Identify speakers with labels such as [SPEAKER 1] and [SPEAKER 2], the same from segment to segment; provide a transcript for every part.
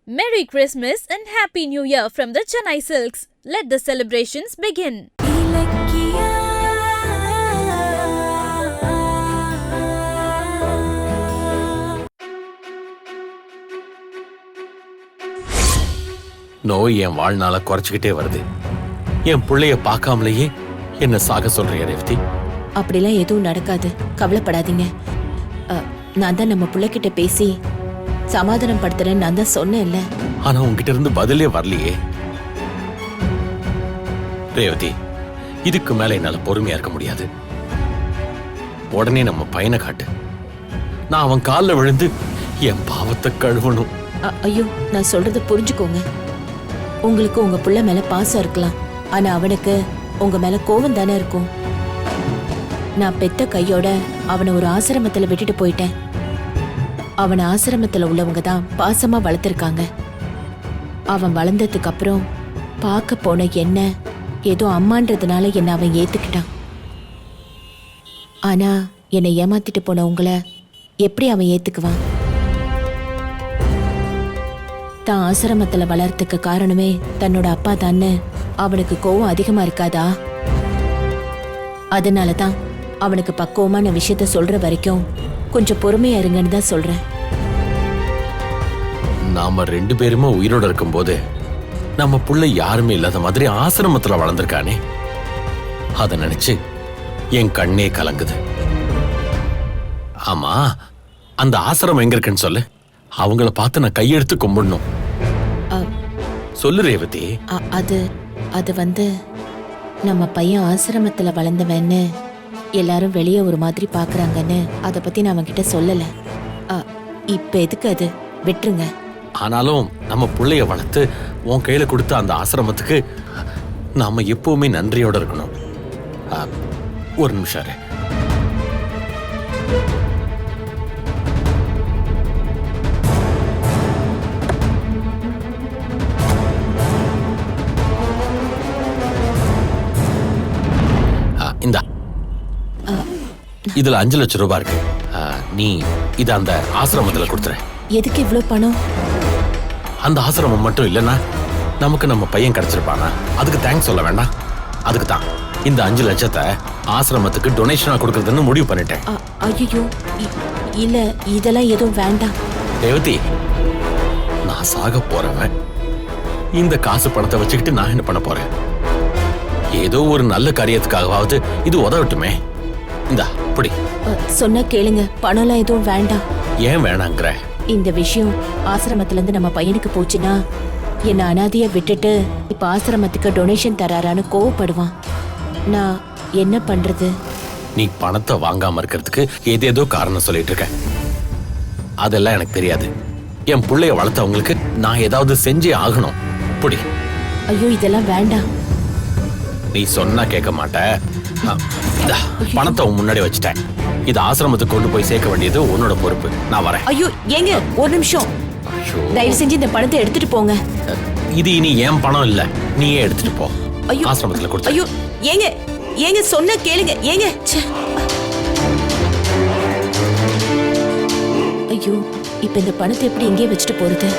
[SPEAKER 1] Merry Christmas and Happy New Year from the Chennai Silks. Let the celebrations begin.
[SPEAKER 2] நோய் என் வாழ்நாள குறைச்சிக்கிட்டே வருது. என் பிள்ளைய பார்க்காமலேயே என்ன சாக சொல்றீங்க ரேவதி?
[SPEAKER 3] அப்படிலாம் எதுவும் நடக்காது, கவலைப்படாதீங்க. நான் தான் நம்ம பிள்ளைகிட்ட பேசி சமாதானம் படுத்துறேன்னு நான் தான் சொன்னேன்ல.
[SPEAKER 2] ஆனா உங்ககிட்ட இருந்து பதிலே வரலையே ரேவதி. இதுக்கு மேல என்னால பொறுமையா இருக்க முடியாது. உடனே நம்ம பையனை காட்டு. நான் அவன் காலில் விழுந்து என் பாவத்தை கழுவணும்.
[SPEAKER 3] ஐயோ, நான் சொல்றத புரிஞ்சுக்கோங்க. உங்களுக்கு உங்க புள்ள மேல பாசம் இருக்கலாம், ஆனா அவனுக்கு உங்க மேல கோவம் தானே இருக்கும். நான் பெத்த கையோட அவனை ஒரு ஆசிரமத்துல விட்டுட்டு போயிட்டேன். அவன் ஆசிரமத்துல உள்ளவங்க தான் பாசமா வளர்த்திருக்காங்க. அவன் வளர்ந்ததுக்கு அப்புறம் பார்க்க போன என்ன ஏதோ அம்மான்றதுனால என்ன அவன் ஏத்துக்கிட்டான். ஆனா என்னை ஏமாத்திட்டு போன உங்களை எப்படி அவன் ஏத்துக்குவான்? தான் ஆசிரமத்துல வளர்றதுக்கு காரணமே தன்னோட அப்பா தான்னு அவனுக்கு கோவம் அதிகமா இருக்காதா? அதனாலதான் அவனுக்கு பக்குவமான விஷயத்த சொல்ற வரைக்கும் கொஞ்சம் பொறுமையா இருங்கன்னு தான் சொல்றேன்.
[SPEAKER 2] நாம 2 பேருமே உயிரோட இருக்கும் போது நம்ம புள்ள யாருமே இல்லாத மாதிரி ஆசிரமத்துல வளர்ந்திருக்கானே, அத நினைச்சு என் கண்ணே கலங்குது. ஆமா, அந்த ஆசிரமம் எங்க இருக்குன்னு சொல்லு. அவங்கள பார்த்து நான் கையெடுத்து கும்பிடணும். சொல்லு ரேவதி.
[SPEAKER 3] அது வந்து நம்ம பையன் ஆசிரமத்துல வளர்ந்தவன்னு எல்லாரும் வெளியே ஒரு மாதிரி பாக்குறாங்கன்னு அத பத்தி நான் அவன்கிட்ட சொல்லல. இப்ப எதுக்கு அது, விட்டுருங்க.
[SPEAKER 2] ஆனாலும் நம்ம பிள்ளைய வளர்த்து உன் கையில கொடுத்த அந்த ஆசிரமத்துக்கு நாம எப்பவுமே நன்றியோட இருக்கணும். ஒரு நிமிஷம். இந்தா, இதுல 5 லட்சம் ரூபாய் இருக்கு. நீ இத அந்த ஆசிரமத்துல கொடுத்துற.
[SPEAKER 3] எதுக்கு இவ்வளவு பணம்?
[SPEAKER 2] அந்த ஆசிரமம் மட்டும் இல்லைன்னா நமக்கு நம்ம பையன் கிடைச்சிருப்பானா? அதுக்கு தேங்க்ஸ் சொல்ல வேண்டாம். அதுக்கு தான் இந்த 5 லட்சத்தை ஆசிரமத்துக்கு டொனேஷனா கொடுக்கறதுன்னு முடிவு பண்ணிட்டேன்.
[SPEAKER 3] ஐயோ, இல்ல, இதெல்லாம் எதுவும் வேண்டாம்.
[SPEAKER 2] ரேவதி, நான் சாக போறவன். இந்த காசு பணத்தை வச்சுக்கிட்டு நான் என்ன பண்ண போறேன்? ஏதோ ஒரு நல்ல காரியத்துக்காகவாவது இது உதவட்டுமே. இந்தா புடி.
[SPEAKER 3] சொன்னா கேளுங்க, பணம்லாம் எதுவும் வேண்டாம்.
[SPEAKER 2] ஏன் வேணாங்கிற?
[SPEAKER 3] இந்த விஷயம் ஆசிரமத்துல இருந்து நம்ம பையனுக்கு போச்சுன்னா என்ன அனாதைய விட்டுட்டு இப்ப ஆசிரமத்துக்கு டொனேஷன் தராரான்னு கோவப்படுவான். நான் என்ன பண்றது?
[SPEAKER 2] நீ பணத்தை வாங்காம இருக்கிறதுக்கு ஏதேதோ காரணம் சொல்லிட்டு இருக்க. அதெல்லாம் எனக்கு தெரியாது. என் பிள்ளைய வளர்த்தவங்களுக்கு நான் ஏதாவது செஞ்சே ஆகணும். புடி.
[SPEAKER 3] ஐயோ, இதெல்லாம் வேண்டாம்.
[SPEAKER 2] நீ சொன்னா கேட்க மாட்ட. பணத்தை முன்னாடி வச்சுட்டேன். இது ஆசிரமத்துக்கு கொண்டு போய் சேர்க்க வேண்டியது உன்னோட பொறுப்பு. நான் வரேன்.
[SPEAKER 3] ஐயோ, ஏங்க ஒரு நிமிஷம். தயவு செஞ்சு இந்த பணத்தை எடுத்துட்டு போங்க.
[SPEAKER 2] இது இனி என் பணம் இல்ல, நீயே எடுத்துட்டு போ.
[SPEAKER 3] ஐயோ,
[SPEAKER 2] ஆசிரமத்துல கொடுத்து.
[SPEAKER 3] ஐயோ, ஏங்க சொன்ன கேளுங்க. ஏங்க, ஐயோ, இப்ப இந்த பணத்தை எப்படி எங்கே வச்சுட்டு போறது?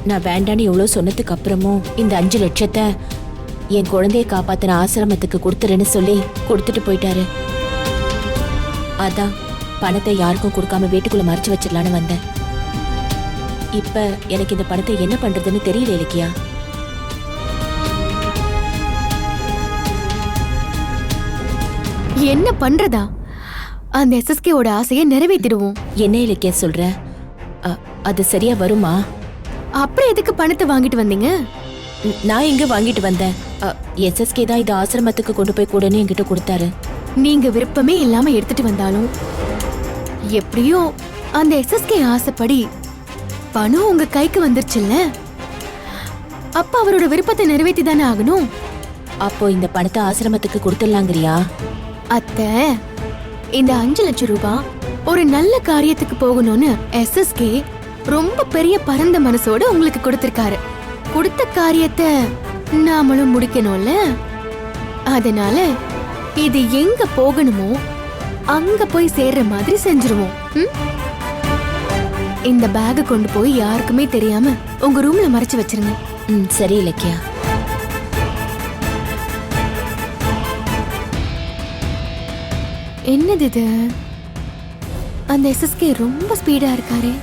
[SPEAKER 3] நான் வேண்டான்னு எவ்வளவு சொன்னதுக்கு அப்புறமும் இந்த 5 லட்சத்தை என் குழந்தைய காப்பாத்தின ஆசிரமத்துக்கு கொடுத்துறேன்னு சொல்லி கொடுத்துட்டு போயிட்டாரு. அதான் பணத்தை யாருக்கும் கொடுக்காம வீட்டுக்குள்ள மறைச்சு வச்சிடலான்னு வந்தேன். இப்ப எனக்கு இந்த பணத்தை என்ன பண்றதுன்னு தெரியல இலக்கியா.
[SPEAKER 4] என்ன பண்றதா? அந்த எஸ்எஸ்கேவோட ஆசையை நிறைவேற்றிடுவோம்.
[SPEAKER 3] என்ன இலக்கியா சொல்ற? அது சரியா வருமா?
[SPEAKER 4] அப்புறம் எதுக்கு பணத்தை வாங்கிட்டு வந்தீங்க?
[SPEAKER 3] நான் எங்க வாங்கிட்டு வந்தேன்? எஸ்எஸ்கே தான் இது ஆசிரமத்துக்கு கொண்டு போய் கூடன்னு என்கிட்ட கொடுத்தாரு.
[SPEAKER 4] நீங்க விருப்பமே இல்லாம எடுத்துட்டு வந்தாலும் எப்படியும் அந்த எஸ்எஸ்கே ஆசைப்படி பணம் உங்க கைக்கு வந்துருச்சுல்ல, அப்ப அவரோட விருப்பத்தை நிறைவேற்றி தானே ஆகணும்.
[SPEAKER 3] அப்போ இந்த பணத்தை ஆசிரமத்துக்கு கொடுத்துடலாங்கிறியா?
[SPEAKER 4] அத்தை, இந்த 5 லட்சம் ரூபாய் ஒரு நல்ல காரியத்துக்கு போகணும்னு எஸ்எஸ்கே ரொம்ப பெரிய பரந்த மனசோட உங்களுக்கு கொடுத்திருக்காரு. கொடுத்த காரியத்தை நாமளும் முடிக்கணும்ல. அதனால இது எங்க போகணுமோ அங்க போய் சேர்ற மாதிரி செஞ்சிருவோம். இந்த பேக கொண்டு போய் யாருக்குமே தெரியாம உங்க ரூம்ல மறைச்சு வச்சிருங்க.
[SPEAKER 3] சரி இலக்கியா.
[SPEAKER 4] என்னது இது? அந்த எஸ்எஸ்கே ரொம்ப ஸ்பீடா இருக்காரு.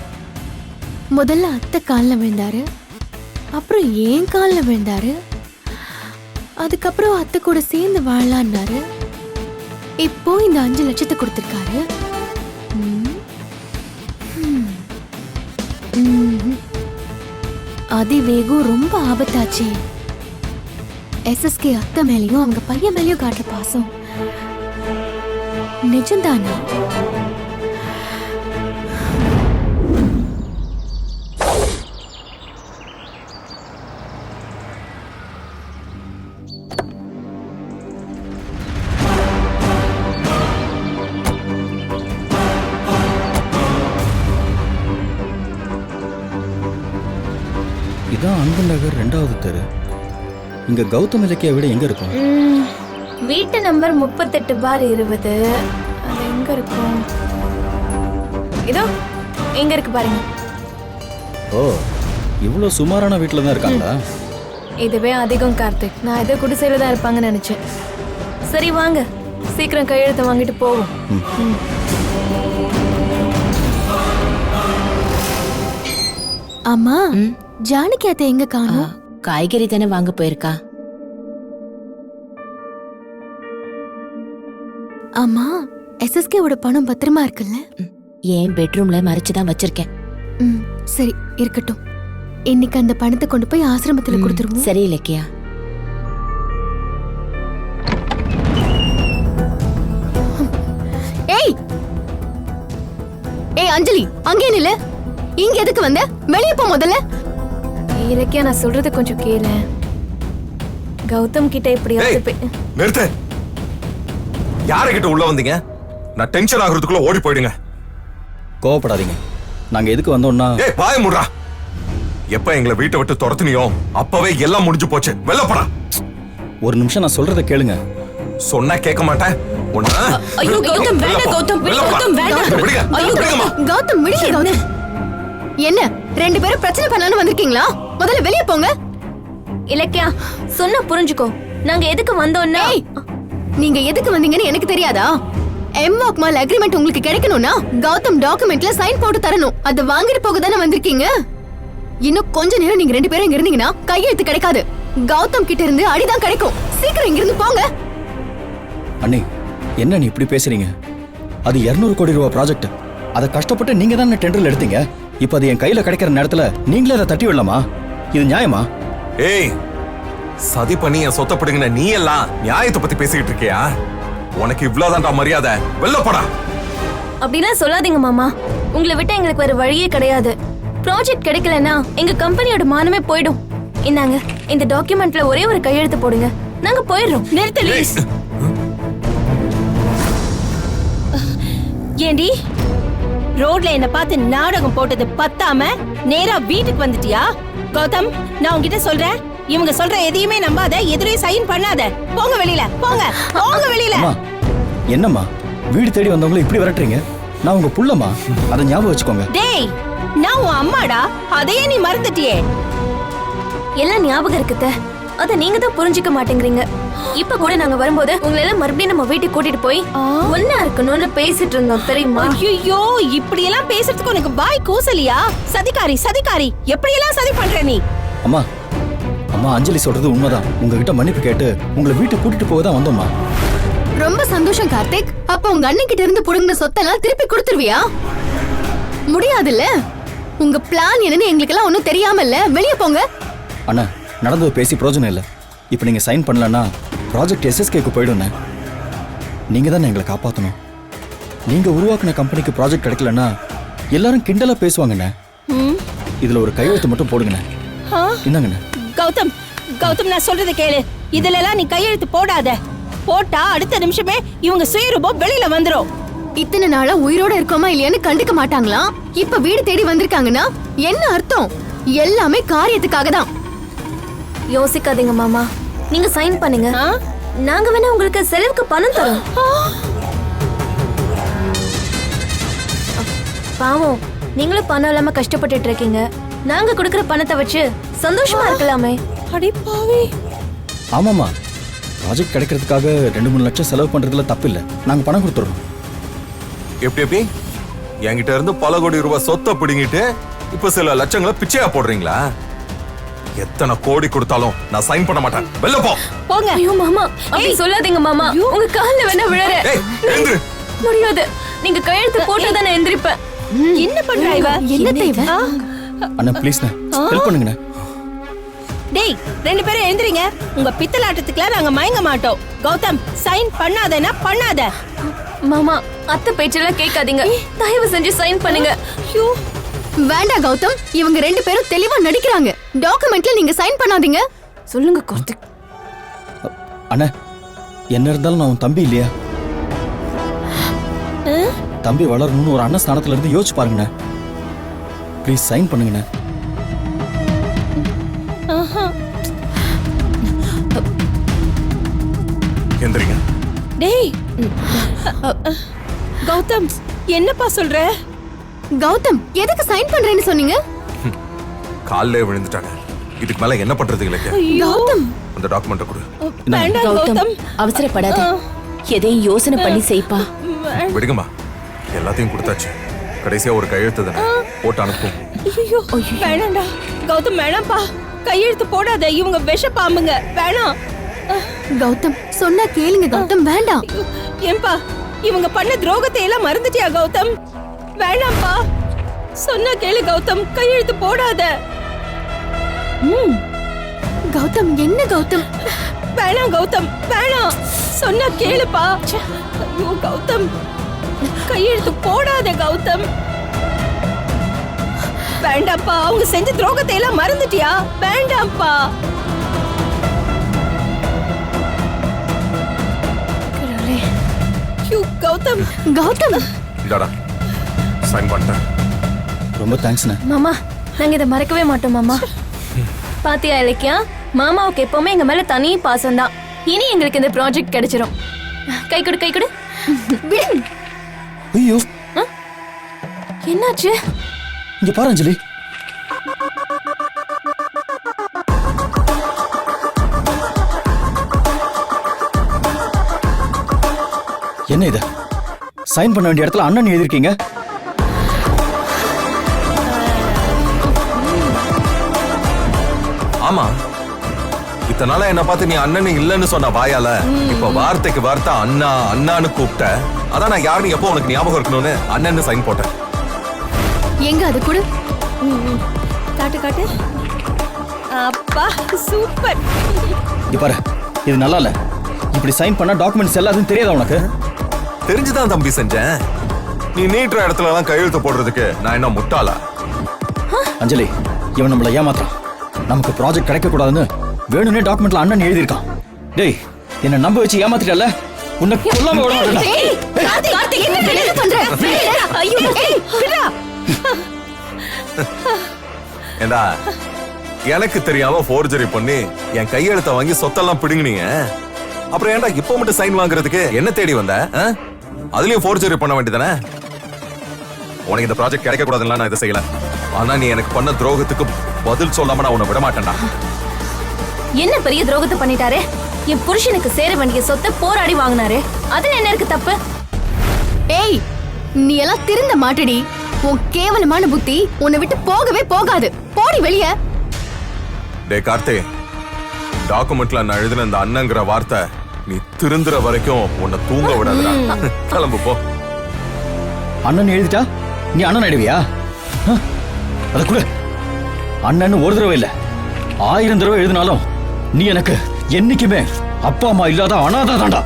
[SPEAKER 4] முதல்ல அத்தை கால்ல விழுந்தாரு, அப்புறம் ஏன் கால்ல விழுந்தாரு, அதுக்கப்புறம் அத்தை கூட சேர்ந்து வாழலான்னாரு. இப்போ இந்த 5 லட்சத்தை கொடுத்திருக்காரு. அதிவேகம் ரொம்ப ஆபத்தாச்சு. எஸ்எஸ்கே அத்தை மேலயும் அவங்க பையன் மேலயும் காட்டுற பாசம் நிஜம்தானா?
[SPEAKER 5] இதான் அன்பு நகர் 2வது தெரு. இங்க கௌதம் இலக்கியா வீடு எங்க இருக்கும்?
[SPEAKER 4] வீட்டு நம்பர் 38/20. அது எங்க இருக்கும்? இதோ எங்க இருக்கு பாருங்க.
[SPEAKER 5] ஓ, இவ்வளோ சுமாரான வீட்டில் தான் இருக்காங்களா?
[SPEAKER 4] இதுவே அதிகம் கார்த்திக். நான் ஏதோ குடிசையில தான் இருப்பாங்கன்னு நினைச்சேன். சரி வாங்க, சீக்கிரம் கையெழுத்து வாங்கிட்டு போவோம். அம்மா, ஜானகி அத்தை எங்க காணோம்?
[SPEAKER 3] காய்கறி தானே வாங்க போயிருக்கா.
[SPEAKER 4] அம்மா, எஸ்எஸ்கேவோட பணம் பத்திரமா இருக்குல்ல?
[SPEAKER 3] ஏன் பெட்ரூம்ல மறைச்சுதான் வச்சிருக்கேன்.
[SPEAKER 4] சரி இருக்கட்டும். இன்னைக்கு அந்த பணத்தை கொண்டு போய் ஆசிரமத்துல கொடுத்துருவோம்.
[SPEAKER 3] சரி இலக்கியா.
[SPEAKER 4] ஏய் ஏய் அஞ்சலி, அங்கே நில்லு. இங்க எதுக்கு வந்த? வெளிய போ முதல்ல. இலக்கியா, நான் சொல்றது கொஞ்சம் கேளு. கௌதம் கிட்ட இப்படியாவது
[SPEAKER 6] நிறுத்து. யாருகிட்ட உள்ள வந்தீங்க? நான் டென்ஷன் ஆகுறதுக்குள்ள ஓடி போயிடுங்க.
[SPEAKER 5] கோவப்படாதீங்க. நாங்க எதுக்கு வந்தோம்னா...
[SPEAKER 6] ஏய் பாய முடுறா. எப்ப எங்களை வீட்டை விட்டு துரத்துனியோ அப்பவே எல்லாம் முடிஞ்சு போச்சு. வெளில போடா.
[SPEAKER 5] ஒரு நிமிஷம் நான் சொல்றத கேளுங்க.
[SPEAKER 6] சொன்னா கேட்க மாட்டேன்.
[SPEAKER 3] ஐயோ கௌதம் வேண்டாம். கௌதம் கௌதம் வேண்டாம். ஐயோ
[SPEAKER 4] கௌதம் விடுங்க. கௌதம் என்ன 2 பேரும் பிரச்சனை பண்ணலாம்னு வந்திருக்கீங்களா? முதல்ல வெளிய போங்க.
[SPEAKER 7] இலக்கியா, சொன்னா புரிஞ்சுக்கோ. நாங்க எதுக்கு வந்தோம்னா...
[SPEAKER 4] நீங்க எதுக்கு வந்தீங்கன்னு எனக்கு தெரியாதா? எம்வாக் மால் அக்ரிமெண்ட் உங்களுக்கு கிடைக்கணும்னா கௌதம் டாக்குமெண்ட்ல சைன் போட்டு தரணும். அதை வாங்கிட்டு போக தானே வந்திருக்கீங்க. இன்னும் கொஞ்ச நேரம் நீங்க 2 பேரும் இங்க இருந்தீங்கன்னா கையெழுத்து கிடைக்காது. கௌதம் கிட்ட இருந்து அடிதான் கிடைக்கும். சீக்கிரம் இங்க இருந்து போங்க.
[SPEAKER 5] அண்ணி, என்ன நீ இப்படி பேசுறீங்க? அது 200 கோடி ரூபாய் ப்ராஜெக்ட். அதை கஷ்டப்பட்டு நீங்க தான் டெண்டர்ல எடுத்தீங்க. இப்ப அது என் கையில கிடைக்கிற நேரத்துல நீங்களே அதை தட்டி விடலாமா? இது நியாயமா?
[SPEAKER 6] ஏய், சதி பண்ணி என் சொத்தை பிடுங்கின நீ எல்லாம் நியாயத்தை பத்தி பேசிக்கிட்டு இருக்கியா? உனக்கு இவ்வளவுதான்டா மரியாதை. வெளில போடா.
[SPEAKER 7] அப்படிலாம் சொல்லாதீங்க மாமா. உங்களை விட்டு எங்களுக்கு வேற வழியே கிடையாது. ப்ராஜெக்ட் கிடைக்கலன்னா எங்க கம்பெனியோட மானமே போயிடும். இந்தாங்க, இந்த டாக்குமெண்ட்ல ஒரே ஒரு கையெழுத்து போடுங்க. நாங்க போயிடுறோம்.
[SPEAKER 3] நிறுத்து லீஸ்.
[SPEAKER 8] ஏண்டி ரோட்ல என்ன பார்த்து நாடகம் போட்டது பத்தாம நேரா வீட்டுக்கு வந்துட்டியா? கௌதம், நான் உன்கிட்ட சொல்றேன், இவங்க சொல்ற எதையுமே நம்பாத. எதிரே சைன் பண்ணாத. போங்க வெளியில. போங்க போங்க வெளியில.
[SPEAKER 5] என்னம்மா வீடு தேடி வந்தவங்களை இப்படி விரட்டுறீங்க? நான் உங்க புள்ளமா, அதை ஞாபகம் வச்சுக்கோங்க.
[SPEAKER 8] டேய், நான் உன் அம்மாடா. அதையே நீ மறந்துட்டியே.
[SPEAKER 7] எல்லாம் ஞாபகம் இருக்குத. அத நீங்க தான் புரிஞ்சுக்க மாட்டேங்கிறீங்க. இப்ப கூட நாங்க வரும்போது உங்களை எல்லாம் மறுபடியும் நம்ம வீட்டுக்கு கூட்டிட்டு போய் ஒன்னா இருக்கணும்னு பேசிட்டு இருந்தோம், தெரியுமா?
[SPEAKER 8] ஐயோ, இப்படி எல்லாம் பேசுறதுக்கு உனக்கு வாய் கூசலியா? சதிகாரி சதிகாரி, எப்படி எல்லாம் சதி பண்ற நீ?
[SPEAKER 5] அம்மா அம்மா, அஞ்சலி சொல்றது உண்மைதான். உங்ககிட்ட மன்னிப்பு கேட்டு உங்களை வீட்டுக்கு கூட்டிட்டு போக தான் வந்தோம்மா.
[SPEAKER 4] ரொம்ப சந்தோஷம் கார்த்திக். அப்ப உங்க அண்ணன் கிட்ட இருந்து புடுங்கின சொத்தெல்லாம் திருப்பி கொடுத்துருவியா? முடியாதுல்ல. உங்க பிளான் என்னன்னு எங்களுக்கு எல்லாம் ஒன்னும் தெரியாமல்ல. வெளிய போங்க.
[SPEAKER 5] அண்ணா, நடந்தது பேசி பிரயோஜனம் இல்லை. இப்போ நீங்க சைன் பண்ணலன்னா ப்ராஜெக்ட் எஸ்எஸ்கேக்கு போயிடும்ண்ணே. நீங்க தான் எங்களை காப்பாற்றணும். நீங்க உருவாக்குன கம்பெனிக்கு ப்ராஜெக்ட் கிடைக்கலன்னா எல்லாரும் கிண்டலா பேசுவாங்கண்ணே. இதுல ஒரு கையெழுத்து மட்டும் போடுங்கண்ணே. என்னங்கண்ணே?
[SPEAKER 8] கௌதம், கௌதம், நான் சொல்றதை கேளு. இதுல எல்லாம் நீ கையெழுத்து போடாத. போட்டா அடுத்த நிமிஷமே இவங்க சுயரூபம் வெளியில வந்துரும்.
[SPEAKER 4] இத்தனை நாளா உயிரோட இருக்கோமா இல்லையான்னு கண்டுக்க மாட்டாங்களா? இப்ப வீடு தேடி வந்திருக்காங்கன்னா என்ன அர்த்தம்? எல்லாமே காரியத்துக்காக தான்.
[SPEAKER 7] யோசிக்காதீங்க மாமா, நீங்க சைன் பண்ணுங்க. நாங்க வேணா உங்களுக்கு செலவுக்கு பணம் தரோம். பாவம், நீங்களும் பணம் இல்லாம கஷ்டப்பட்டுட்டு இருக்கீங்க. நாங்க கொடுக்கிற பணத்தை வச்சு சந்தோஷமா இருக்கலாமே.
[SPEAKER 8] அடிப்பாவே.
[SPEAKER 5] ஆமாம்மா, ப்ராஜெக்ட் கிடைக்கிறதுக்காக 2-3 லட்சம் செலவு பண்றதுல தப்பு இல்லை. நாங்கள் பணம் கொடுத்துட்றோம்.
[SPEAKER 6] எப்படி என்கிட்ட இருந்து பல கோடி ரூபாய் சொத்தை பிடிங்கிட்டு இப்ப சில லட்சங்களை பிச்சையா போடுறீங்களா? எத்தனை கோடி கொடுத்தாலும் நான் சைன் பண்ண மாட்டேன். வெளில போ.
[SPEAKER 8] போங்க.
[SPEAKER 7] ஐயோ மாமா, அப்படி சொல்லாதீங்க மாமா. உங்க கால்ல வேணா விழறேன்.
[SPEAKER 6] ஏய், எழுந்திரு.
[SPEAKER 7] முடியாது. நீங்க கையெழுத்து போட்டு தான் நான் எந்திரிப்பேன்.
[SPEAKER 8] என்ன பண்றா இவ?
[SPEAKER 4] என்ன இவ?
[SPEAKER 5] அண்ணா ப்ளீஸ்ண்ணே, ஹெல்ப் பண்ணுங்கண்ணே.
[SPEAKER 8] டேய், 2 பேரும் எழுந்திரீங்க. உங்க பித்தலாட்டத்துக்குலாம் நாங்க மயங்க மாட்டோம். கௌதம், சைன் பண்ணாதேனா பண்ணாத.
[SPEAKER 7] மாமா, அத்தை பேச்செல்லாம் கேட்காதீங்க. தயவு செஞ்சு சைன் பண்ணுங்க.
[SPEAKER 8] ஐயோ,
[SPEAKER 4] வேண்டாம் கௌதம், இவங்க 2 பேரும் தெளிவா நடிக்கிறாங்க. டாக்குமெண்ட்ல நீங்க சைன் பண்ணாதீங்க.
[SPEAKER 7] சொல்லுங்க கார்த்திக்.
[SPEAKER 5] அண்ணா, என்ன இருந்தாலும் நான் உன் தம்பி இல்லையா? தம்பி வளரணும்னு ஒரு அண்ணன் ஸ்தானத்துல இருந்து யோசிச்சு பாருங்கண்ணே. Please sign பண்ணுங்கண்ணே.
[SPEAKER 6] எந்திரிங்க.
[SPEAKER 8] டேய். கௌதம், என்னப்பா சொல்ற?
[SPEAKER 4] கௌதம், எதுக்கு சைன் பண்றேன்னு சொன்னீங்க?
[SPEAKER 6] கால்லே விழுந்துட்டாங்க. இதுக்கு மேல என்ன பண்றது இல்லைங்க?
[SPEAKER 4] கௌதம்,
[SPEAKER 6] அந்த டாக்குமெண்ட்டை கொடு.
[SPEAKER 8] வேண்டாம்
[SPEAKER 3] கௌதம்,
[SPEAKER 8] கௌதம்.
[SPEAKER 3] அவசரப்படாத. எதையும் யோசனை பண்ணி செய்ப்பா.
[SPEAKER 6] விடுங்கம்மா, எல்லாத்தையும் கொடுத்தாச்சு. கடைசியா ஒரு கையெழுத்து தானே போட்டு அனுப்பும்.
[SPEAKER 8] ஐயோ, வேணாம்டா கௌதம், வேணாம்ப்பா. கையெழுத்து போடாத, இவங்க விஷ பாம்புங்க. வேணாம்.
[SPEAKER 4] கௌதம் சொன்னா கேளுங்க கௌதம், வேண்டாம்.
[SPEAKER 8] ஏன்பா, இவங்க பண்ண துரோகத்தை எல்லாம் மறந்துட்டியா கௌதம்? வேணாம்ப்பா, சொன்னா கேளு கௌதம், கையெழுத்து போடாத.
[SPEAKER 4] கௌதம், என்ன கௌதம்?
[SPEAKER 8] வேணாம் கௌதம், வேணாம். சொன்னா கேளுப்பா. ஐயோ கௌதம், கையெழுத்து போடாத கௌதம். வேண்டாம்ப்பா, அவங்க செஞ்ச துரோகத்தை எல்லாம் மறந்துட்டியா? வேண்டாம்ப்பா. ஐயோ கௌதம்.
[SPEAKER 4] கௌதம்,
[SPEAKER 6] இந்தாடா, சைன் பண்ணிட்டேன்.
[SPEAKER 5] ரொம்ப தேங்க்ஸ்ண்ணே.
[SPEAKER 7] மாமா, நாங்க இதை மறக்கவே மாட்டோம் மாமா. பாத்தியா இலக்கியா, மாமாவுக்கு எப்பவுமே எங்க மேல தனி பாசம் தான். இனி எங்களுக்கு இந்த ப்ராஜெக்ட் கிடைச்சிரும். கை கொடு, கை கொடு.
[SPEAKER 5] ஐயோ,
[SPEAKER 7] என்னாச்சு?
[SPEAKER 5] இங்க பாரு அஞ்சலி. என்ன இது? சைன் பண்ண வேண்டிய இடத்துல அண்ணன் எழுதிருக்கீங்க.
[SPEAKER 6] ஆமா, இத்தனை நாளா என்ன பார்த்து நீ அண்ணன் இல்லன்னு சொன்ன வாயால இப்ப வார்த்தைக்கு வார்த்தை அண்ணா அண்ணான்னு கூப்பிட்ட. அதான் நான் யாருன்னு எப்போ உனக்கு ஞாபகம் இருக்கணும்னு அண்ணன்னு சைன் போட்டேன்.
[SPEAKER 4] எங்க அது கூட?
[SPEAKER 8] காட்டு காட்டு. அப்பா சூப்பர்.
[SPEAKER 5] இங்க பாரு, இது நல்லா இல்ல. இப்படி சைன் பண்ணா டாக்குமெண்ட்ஸ் எல்லாத்தையும் தெரியாதா உனக்கு?
[SPEAKER 6] தெரிஞ்சுதான் தம்பி செஞ்சேன். நீ நீட்டுற இடத்துல எல்லாம் கையெழுத்து போடுறதுக்கு நான் என்ன முட்டாளா?
[SPEAKER 5] அஞ்சலி, இவன் நம்மள ஏமாத்துறான். நமக்கு ப்ராஜெக்ட் கிடைக்க கூடாதுன்னு வேணும்னே டாக்குமெண்ட்ல அண்ணன் எழுதியிருக்கான். டேய், என்ன நம்ப வச்சு ஏமாத்திட்டல, உன்னை கொல்லாம விட மாட்டேன்டா.
[SPEAKER 4] கார்த்திக், என்ன பண்ற?
[SPEAKER 8] ஐயோ, விடா.
[SPEAKER 6] ஏண்டா, எனக்கு தெரியாம ஃபோர்ஜரி பண்ணி என் கையெழுத்த வாங்கி சொத்தெல்லாம் பிடுங்கினீங்க. அப்புறம் ஏன்டா இப்ப மட்டும் சைன் வாங்குறதுக்கு என்ன தேடி வந்த? அதுலயும் ஃபோர்ஜரி பண்ண வேண்டியதானே? உனக்கு இந்த ப்ராஜெக்ட் கிடைக்க கூடாதுன்னு நான் இதை செய்யல. ஆனா நீ எனக்கு பண்ண துரோகத்துக்கு பதில் சொல்லாம நான் உன்னை விட மாட்டேன்டா.
[SPEAKER 7] என்ன பெரிய துரோகத்தை பண்ணிட்டாரு? என் புருஷனுக்கு சேர வேண்டிய சொத்தை போராடி வாங்கினாரு. அதுல என்ன இருக்கு தப்பு?
[SPEAKER 4] ஏய், நீ எல்லாம் திருந்த மாட்டடி. உன் கேவலமான புத்தி உன்னை விட்டு போகவே போகாது. போடி வெளிய.
[SPEAKER 6] டே கார்த்தி, டாக்குமெண்ட்ல நான் எழுதின இந்த அண்ணங்கிற வார்த்தை நீ திருந்துற வரைக்கும் உன்னை தூங்க விடாதுடா. கிளம்பு போ.
[SPEAKER 5] அண்ணன் எழுதிட்டா நீ அண்ணன் ஆயிடுவியா? அத கூட அண்ணன் ஒரு தடவை இல்ல 1000 தடவை எழுதினாலும் நீ எனக்கு என்னைக்குமே அப்பா அம்மா இல்லாத அனாதை தான்டா.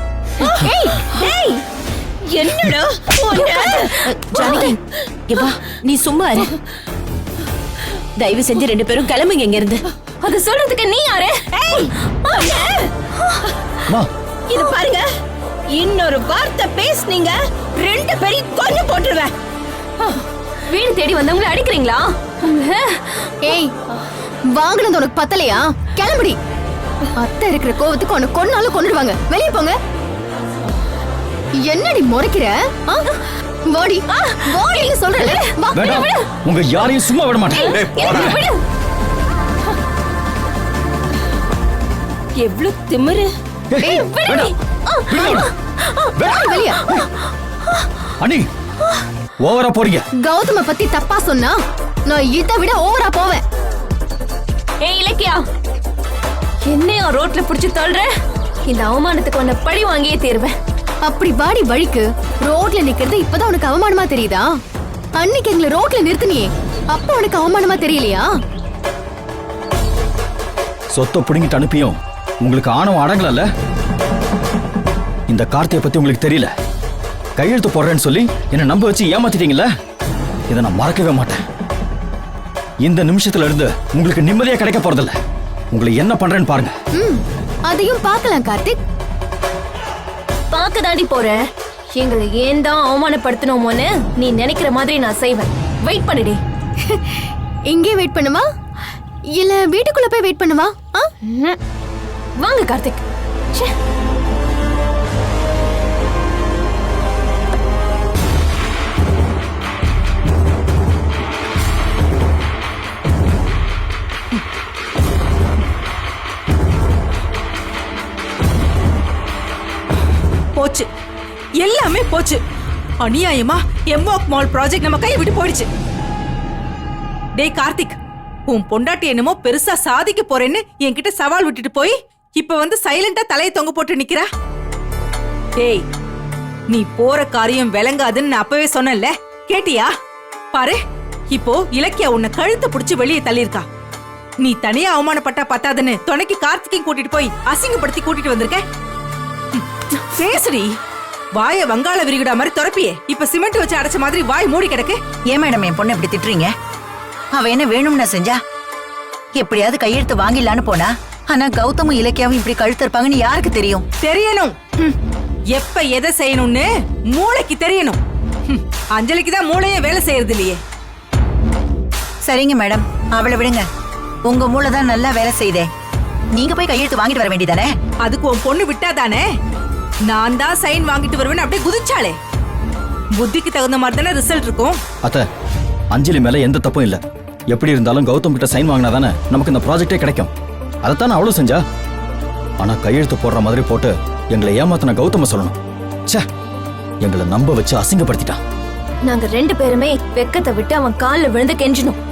[SPEAKER 8] என்னடா
[SPEAKER 3] ஜானகி, இங்க வா, நீ சும்மா இரு. தயவு செஞ்சு 2 பேரும் கிளம்புங்க இங்க இருந்து.
[SPEAKER 7] அது சொல்றதுக்கு நீ யாரு?
[SPEAKER 5] அம்மா,
[SPEAKER 8] இது பாருங்க, இன்னொரு வார்த்தை பேசுனீங்க, ரெண்டு பேரையும் கொன்னு போட்டுருவேன்.
[SPEAKER 7] வீடு தேடி வந்தவங்களை அடிக்கிறீங்களா?
[SPEAKER 4] ஏய், வாங்கினது உனக்கு பத்தலையா? கிளம்புடி. அத்தை இருக்கிற கோவத்துக்கு உனக்கு கொன்னாலும் கொன்னுடுவாங்க. வெளியே போங்க. என்னடி முறைக்கிற? வாடி வாடி சொல்றேன்.
[SPEAKER 5] வேண்டாம், உங்க யாரையும் சும்மா விட மாட்டேன்.
[SPEAKER 6] டேய், போடா.
[SPEAKER 8] எவ்வளவு திமிரு.
[SPEAKER 5] ஏய், வேண்டாம். விடுங்க. வேண்டாம்.
[SPEAKER 4] வெளியே.
[SPEAKER 5] அண்ணி, ஓவரா போறீங்க.
[SPEAKER 4] கௌதம பத்தி தப்பா சொன்னா நான் இதை விட ஓவரா போவேன்.
[SPEAKER 7] ஏய் இலக்கியா, என்னையா ரோட்ல புடிச்சு தள்ளுற? இந்த அவமானத்துக்கு உன்னை பழி வாங்கியே தீருவேன்.
[SPEAKER 4] அப்படி வாடி வழிக்கு. ரோட்ல நிக்கிறது இப்பதான் உனக்கு அவமானமா தெரியுதா? அன்னைக்கு எங்களை ரோட்ல நிறுத்தினியே, அப்ப உனக்கு அவமானமா தெரியலையா?
[SPEAKER 5] சொத்தை புடுங்கிட்டு அனுப்பியும் உங்களுக்கு ஆணவம் அடங்கலல்ல? இந்த கார்த்தியை பத்தி உங்களுக்கு தெரியல. கையெழுத்து போடுறேன்னு சொல்லி என்ன நம்ப வச்சு ஏமாத்திட்டீங்கல்ல? இதை நான் மறக்கவே மாட்டேன். இந்த நிமிஷத்துல இருந்து உங்களுக்கு நிம்மதியா கிடைக்க போறதில்ல. உங்களை என்ன பண்றேன்னு பாருங்க.
[SPEAKER 4] அதையும் பார்க்கலாம் கார்த்திக்.
[SPEAKER 7] பார்க்க தாண்டி போறேன். எங்களை ஏன் தான் அவமானப்படுத்தணுமோன்னு நீ நினைக்கிற மாதிரி நான் செய்வேன். வெயிட் பண்ணுடி.
[SPEAKER 4] இங்கே வெயிட் பண்ணுமா இல்ல வீட்டுக்குள்ள போய் வெயிட் பண்ணுமா?
[SPEAKER 7] வாங்க கார்த்திக். ச்சே.
[SPEAKER 9] போச்சு, எல்லாமே போச்சு. அநியாயமா எம்வாக் மால் ப்ராஜெக்ட் நம்ம கையை விட்டு போயிடுச்சு. டேய் கார்த்திக், உன் பொண்டாட்டி என்னமோ பெருசா சாதிக்க போறேன்னு என்கிட்ட சவால் விட்டுட்டு போய் இப்ப வந்து சைலண்டா தலையை தொங்க போட்டு நிக்கிறா. டேய், நீ போற காரியம் விளங்காதுன்னு நான் அப்பவே சொன்னேன்ல, கேட்டியா? பாரு, இப்போ இலக்கியா உன்னை கழுத்தை புடிச்சு வெளியே தள்ளியிருக்கா. நீ தனியா அவமானப்பட்டா பத்தாதுன்னு துணைக்கு கார்த்திகையும் கூட்டிட்டு போய் அசிங்கப்படுத்தி கூட்டிட்டு வந்திருக்க. பேசுடி. வாய வங்காள விரிகுடா மாதிரி துறப்பியே. இப்ப சிமெண்ட் வச்சு அடைச்ச மாதிரி வாய் மூடி கிடக்கு.
[SPEAKER 10] ஏன் மேடம் என் பொண்ணு இப்படி திட்டுறீங்க? அவ என்ன வேணும்னு செஞ்சா? எப்படியாவது கையெழுத்து வாங்கிடலான்னு போனா, ஆனா கௌதமும் இலக்கியாவும் இப்படி கழுத்து இருப்பாங்கன்னு யாருக்கு தெரியும்?
[SPEAKER 9] தெரியணும். எப்ப எதை செய்யணும்னு மூளைக்கு தெரியணும். அஞ்சலிக்கு தான் மூளையே வேலை செய்யறது இல்லையே.
[SPEAKER 10] சரிங்க மேடம், அவளை விடுங்க. உங்க மூளை தான் நல்லா வேலை செய்தே. நீங்க போய் கையெழுத்து வாங்கிட்டு வர வேண்டியதானே?
[SPEAKER 9] அதுக்கு உன் பொண்ணு விட்டாதானே? நான் தான் சைன் வாங்கிட்டு வருவேன் அப்படியே குதிச்சாளே. புத்திக்கு தகுந்த மாதிரி தானே ரிசல்ட் இருக்கும்.
[SPEAKER 5] அத்த, அஞ்சலி மேல எந்த தப்பும் இல்ல. எப்படி இருந்தாலும் கௌதம் கிட்ட சைன் வாங்கினா தானே நமக்கு இந்த ப்ராஜெக்டே கிடைக்கும். அதைத்தான் அவ்வளவு செஞ்சா. ஆனா கையெழுத்து போடுற மாதிரி போட்டு எங்களை ஏமாத்தின கௌதம சொல்லணும். ச்சே, எங்களை நம்ப வச்சு அசிங்கப்படுத்திட்டான்.
[SPEAKER 7] நாங்க ரெண்டு பேருமே வெக்கத்தை விட்டு அவன் கால்ல விழுந்து கெஞ்சணும்.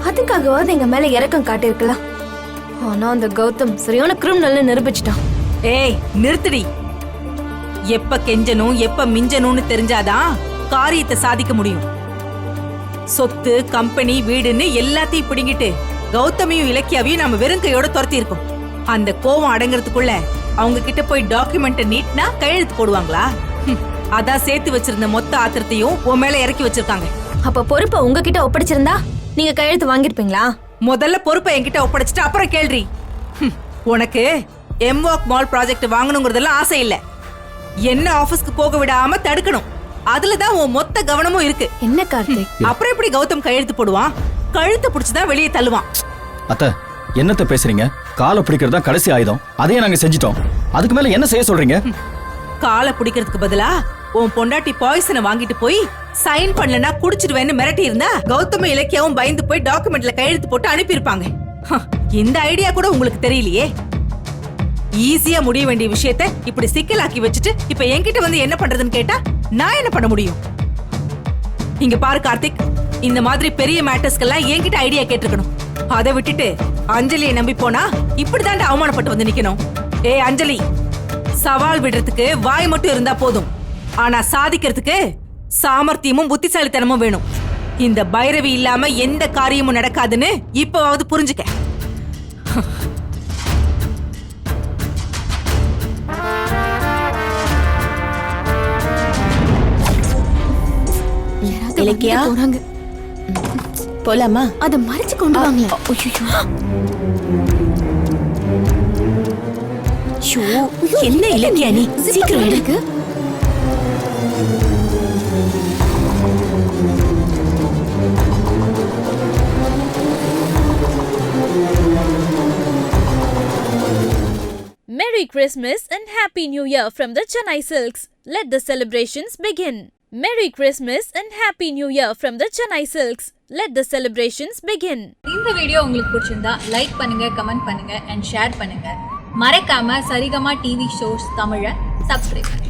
[SPEAKER 7] அதுக்காகவாவது எங்க மேல இரக்கம் காட்டியிருக்கலாம். ஆனா அந்த கௌதம் சரியான கிரிமினல் நிரூபிச்சிட்டான்.
[SPEAKER 9] ஏய் நிறுத்துடி. எப்ப கெஞ்சணும் எப்ப மிஞ்சணும்னு தெரிஞ்சாதான் காரியத்தை சாதிக்க முடியும். சொத்து, கம்பெனி, வீடுன்னு எல்லாத்தையும் பிடிங்கிட்டு கௌதமியும் இலக்கியாவையும் நம்ம வெறும் கையோட துரத்தி இருக்கோம். அந்த கோவம் அடங்குறதுக்குள்ள அவங்க கிட்ட போய் டாக்குமெண்ட் நீட்னா கையெழுத்து போடுவாங்களா? அதான் சேர்த்து வச்சிருந்த மொத்த ஆத்திரத்தையும் உன் மேல இறக்கி வச்சிருக்காங்க.
[SPEAKER 7] அப்ப பொறுப்பை உங்ககிட்ட ஒப்படைச்சிருந்தா நீங்க கையெழுத்து வாங்கிருப்பீங்களா?
[SPEAKER 9] முதல்ல பொறுப்பை என்கிட்ட ஒப்படைச்சிட்டு அப்புறம் கேள்றி. உனக்கு எம்வாக் மால் ப்ராஜெக்ட் வாங்கணுங்கிறதெல்லாம் ஆசை இல்ல. என்ன ஆபீஸ்க்கு போக விடாம தடுக்கணும். அதுலதான் உன் மொத்த கவனமும் இருக்கு.
[SPEAKER 7] என்ன கார்த்திக்?
[SPEAKER 9] அப்புறம் எப்படி கௌதம் கையெழுத்து போடுவான்? கழுத்தை புடிச்சுதான் வெளியே தள்ளுவான்.
[SPEAKER 5] அத்த, என்னத்த பேசுறீங்க? காலை பிடிக்கிறதா கடைசி ஆயுதம். அதையே நாங்க செஞ்சிட்டோம். அதுக்கு மேல என்ன செய்ய சொல்றீங்க?
[SPEAKER 9] காலை பிடிக்கிறதுக்கு பதிலா உன் பொண்டாட்டி பாய்சனை வாங்கிட்டு போய் சைன் பண்ணலனா குடிச்சிடுவேன்னு மிரட்டி இருந்தா கௌதம இலக்கியாவும் பயந்து போய் டாக்குமெண்ட்ல கையெழுத்து போட்டு அனுப்பியிருப்பாங்க. இந்த ஐடியா கூட உங்களுக்கு தெரியலையே. ஈஸியா முடிய வேண்டிய விஷயத்தை இப்படி சிக்கலாக்கி வச்சுட்டு இப்ப என்கிட்ட வந்து என்ன பண்றதுன்னு கேட்டா நான் என்ன பண்ண முடியும்? இங்க பாரு கார்த்திக், இந்த மாதிரி பெரிய மேட்டர்ஸ்க்கெல்லாம் என்கிட்ட ஐடியா கேட்டிருக்கணும். அதை விட்டுட்டு அஞ்சலியை நம்பி போனா இப்படிதாண்டா அவமானப்பட்டு வந்து நிக்கணும். ஏய் அஞ்சலி, சவால் விடுறதுக்கு வாய் மட்டும் இருந்தா போதும். ஆனா சாதிக்கிறதுக்கு சாமர்த்தியமும் புத்திசாலித்தனமும் வேணும். இந்த பைரவி இல்லாம எந்த காரியமும் நடக்காதுன்னு இப்பவாவது புரிஞ்சுக்க.
[SPEAKER 10] இலக்கியா,
[SPEAKER 4] போறாங்க.
[SPEAKER 10] போலாமா?
[SPEAKER 4] அத மறைச்சு கொண்டு வாங்க.
[SPEAKER 3] ஷோ, என்ன இலக்கியா நீ சீக்கிரம் எடு.
[SPEAKER 4] இருக்கு.
[SPEAKER 1] Merry Christmas and Happy New Year from the Chennai Silks. Let the celebrations begin. Merry Christmas and Happy New Year from the Chennai Silks. Let the celebrations begin.
[SPEAKER 11] இந்த வீடியோ உங்களுக்கு பிடிச்சிருந்தா லைக் பண்ணுங்க, comment பண்ணுங்க and share பண்ணுங்க. மறக்காம Saregama TV shows தமிழை subscribe பண்ணுங்க.